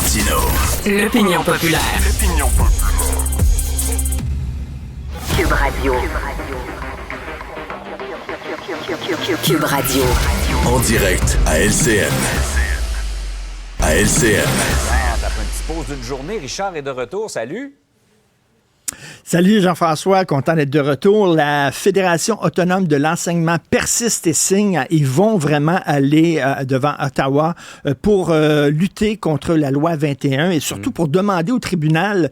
Martino. L'opinion populaire. Cube Radio. Cube Radio. En direct à LCN. À LCN. Après une petite pause d'une journée, Richard est de retour. Salut! Salut Jean-François, content d'être de retour. La Fédération autonome de l'enseignement persiste et signe. Ils vont vraiment aller devant Ottawa pour lutter contre la loi 21 et surtout pour demander au tribunal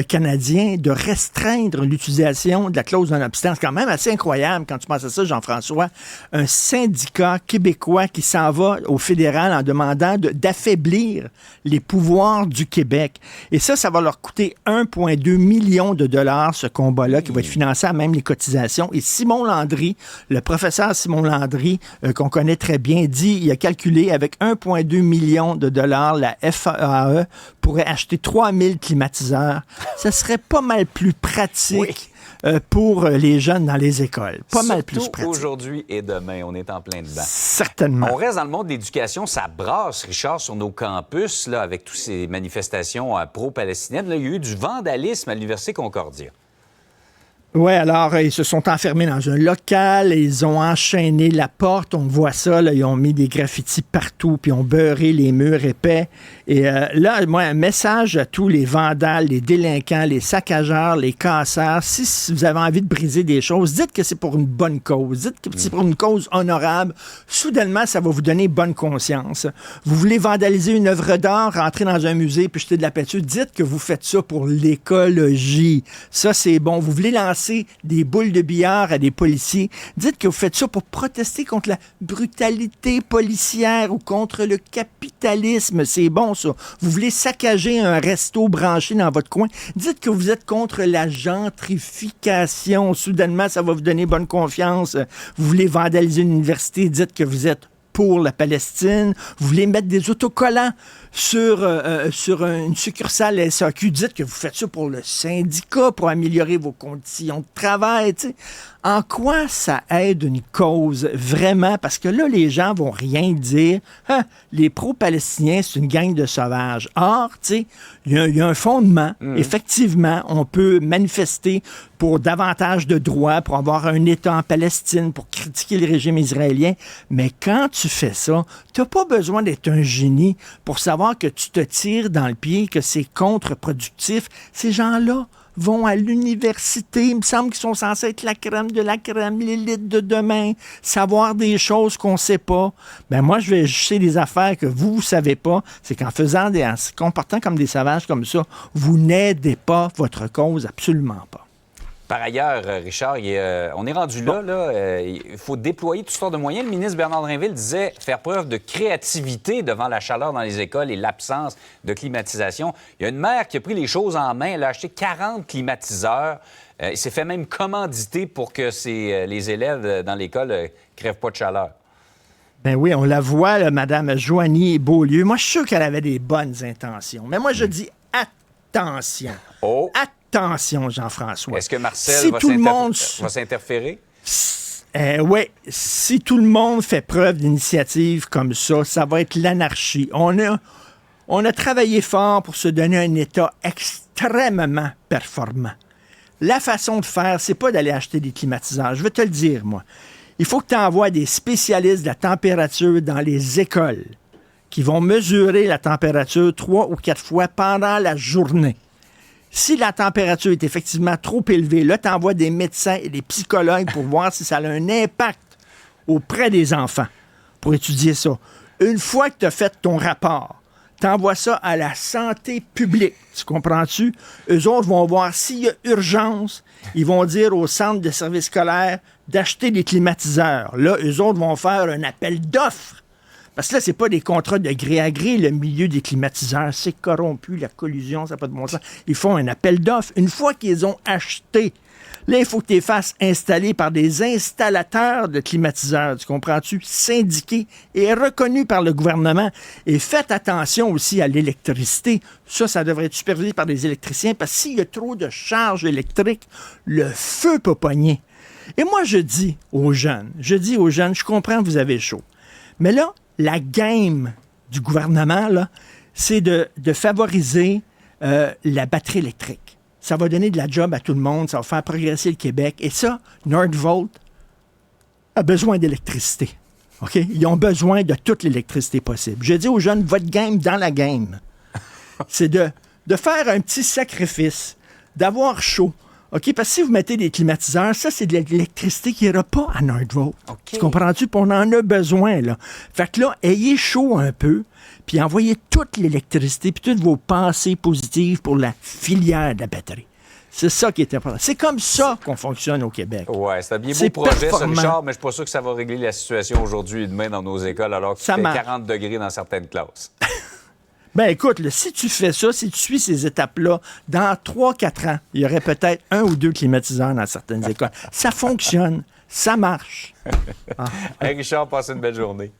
canadien de restreindre l'utilisation de la clause non-obstant. C'est quand même assez incroyable quand tu penses à ça, Jean-François. Un syndicat québécois qui s'en va au fédéral en demandant d'affaiblir les pouvoirs du Québec. Et ça va leur coûter 1,2 million de dollars, ce combat-là, qui va être financé à même les cotisations. Et Simon Landry, le professeur Simon Landry, qu'on connaît très bien, dit, il a calculé avec 1,2 million de dollars, la FAE pourrait acheter 3000 climatiseurs. Ça serait pas mal plus pratique. Pour les jeunes dans les écoles. Pas mal plus pratique. Aujourd'hui et demain, on est en plein dedans. Certainement. On reste dans le monde de l'éducation, ça brasse, Richard, sur nos campus, là, avec toutes ces manifestations pro-palestiniennes. Là, il y a eu du vandalisme à l'Université Concordia. Oui, alors, ils se sont enfermés dans un local, ils ont enchaîné la porte, on voit ça, là, ils ont mis des graffitis partout, puis ont beurré les murs épais. Et là, moi, un message à tous les vandales, les délinquants, les saccageurs, les casseurs, si vous avez envie de briser des choses, dites que c'est pour une bonne cause, dites que c'est pour une cause honorable. Soudainement, ça va vous donner bonne conscience. Vous voulez vandaliser une œuvre d'art, rentrer dans un musée, puis jeter de la peinture, dites que vous faites ça pour l'écologie. Ça, c'est bon. Vous voulez lancer des boules de billard à des policiers. Dites que vous faites ça pour protester contre la brutalité policière ou contre le capitalisme. C'est bon, ça. Vous voulez saccager un resto branché dans votre coin. Dites que vous êtes contre la gentrification. Soudainement, ça va vous donner bonne confiance. Vous voulez vandaliser une université. Dites que vous êtes pour la Palestine. Vous voulez mettre des autocollants sur une succursale SAQ. Dites que vous faites ça pour le syndicat, pour améliorer vos conditions de travail. T'sais. En quoi ça aide une cause vraiment? Parce que là, les gens vont rien dire. Hein, les pro-palestiniens, c'est une gang de sauvages. Or, il y a un fondement. Effectivement, on peut manifester pour davantage de droits, pour avoir un État en Palestine, pour critiquer le régime israélien. Mais quand tu fais ça, tu n'as pas besoin d'être un génie pour savoir que tu te tires dans le pied, que c'est contre-productif. Ces gens-là vont à l'université. Il me semble qu'ils sont censés être la crème de la crème, l'élite de demain, savoir des choses qu'on ne sait pas. Ben moi, je vais juger des affaires que vous ne savez pas. C'est qu'en en se comportant comme des sauvages comme ça, vous n'aidez pas votre cause, absolument pas. Par ailleurs, Richard, on est rendu là. Il faut déployer toutes sortes de moyens. Le ministre Bernard Drinville disait faire preuve de créativité devant la chaleur dans les écoles et l'absence de climatisation. Il y a une mère qui a pris les choses en main. Elle a acheté 40 climatiseurs. Il s'est fait même commanditer pour que les élèves dans l'école ne crèvent pas de chaleur. Ben oui, on la voit, là, Mme Joanie Beaulieu. Moi, je suis sûr qu'elle avait des bonnes intentions. Mais moi, je dis attention. Attention, Jean-François. Est-ce que Marcel va s'interférer? Oui, si tout le monde fait preuve d'initiative comme ça va être l'anarchie. On a travaillé fort pour se donner un État extrêmement performant. La façon de faire, c'est pas d'aller acheter des climatiseurs. Je vais te le dire, moi. Il faut que tu envoies des spécialistes de la température dans les écoles qui vont mesurer la température 3 ou 4 fois pendant la journée. Si la température est effectivement trop élevée, là, tu envoies des médecins et des psychologues pour voir si ça a un impact auprès des enfants, pour étudier ça. Une fois que tu as fait ton rapport, tu envoies ça à la santé publique. Tu comprends-tu? Eux autres vont voir s'il y a urgence. Ils vont dire au centre de services scolaires d'acheter des climatiseurs. Là, eux autres vont faire un appel d'offres. Parce que là, c'est pas des contrats de gré à gré, le milieu des climatiseurs. C'est corrompu, la collusion, ça n'a pas de bon sens. Ils font un appel d'offres. Une fois qu'ils ont acheté, là, il faut que tu les fasses installer par des installateurs de climatiseurs, tu comprends-tu? Syndiqués et reconnus par le gouvernement. Et faites attention aussi à l'électricité. Ça devrait être supervisé par des électriciens, parce que s'il y a trop de charges électriques, le feu peut pogner. Et moi, je dis aux jeunes, je comprends que vous avez chaud. Mais là, la game du gouvernement, là, c'est de favoriser la batterie électrique. Ça va donner de la job à tout le monde, ça va faire progresser le Québec. Et ça, Nordvolt a besoin d'électricité. OK? Ils ont besoin de toute l'électricité possible. Je dis aux jeunes, votre game dans la game, c'est de faire un petit sacrifice, d'avoir chaud. OK? Parce que si vous mettez des climatiseurs, ça, c'est de l'électricité qui n'ira pas à Nordvolt. Okay. Tu comprends-tu? Puis on en a besoin, là. Fait que là, ayez chaud un peu, puis envoyez toute l'électricité, puis toutes vos pensées positives pour la filière de la batterie. C'est ça qui est important. C'est comme ça qu'on fonctionne au Québec. Oui, c'est un bien beau C'est projet, ça, performant. Richard, mais je ne suis pas sûr que ça va régler la situation aujourd'hui et demain dans nos écoles, alors qu'il Ça fait marche. 40 degrés dans certaines classes. Ben écoute, là, si tu fais ça, si tu suis ces étapes-là, dans 3-4 ans, il y aurait peut-être 1 ou 2 climatiseurs dans certaines écoles. Ça fonctionne, ça marche. Hey, Richard, passe une belle journée.